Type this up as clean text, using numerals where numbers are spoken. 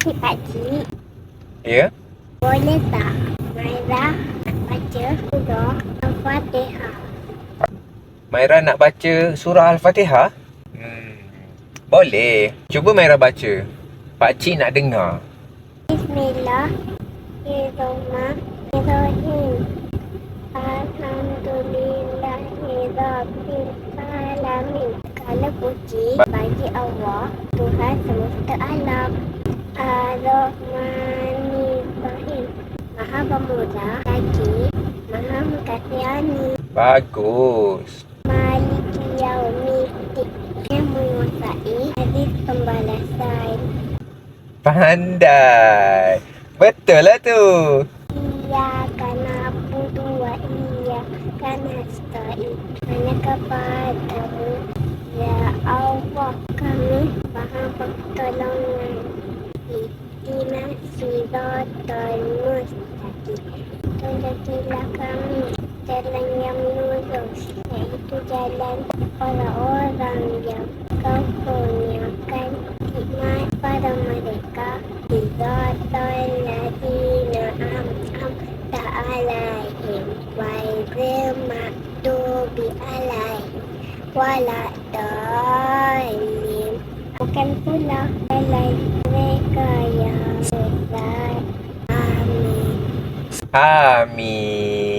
Pakcik, Ya? boleh tak Maira nak baca surah Al-Fatihah? Maira nak baca surah Al-Fatihah? Boleh. Cuba Maira baca. Pakcik nak dengar. Bismillahirrahmanirrahim. Alhamdulillahirabbil alamin. Segala puji bagi Allah, Tuhan semesta alam. Ar-Rahmanir-Rahim. Maha Pemurah lagi Maha Mengkasiani. Bagus. Maliki Yaumiddin. Yang menguasai hadis pembalasan. Pandai. Betul lah tu. Iyyaka na'budu wa iyyaka nasta'in. Hanya kepadamu, ya Allah, kami mohon pertolongan. Ihdinas siratal mustaqim. Tunjukilah kami jalan yang lurus, iaitu jalan orang-orang yang Kau kurniakan hikmat pada mereka. Siratal ladzina an'amta alaihim ghairil maghdubi alaihim waladdallin. Bukan pula jalan mereka yang sesat. Amin. Amin.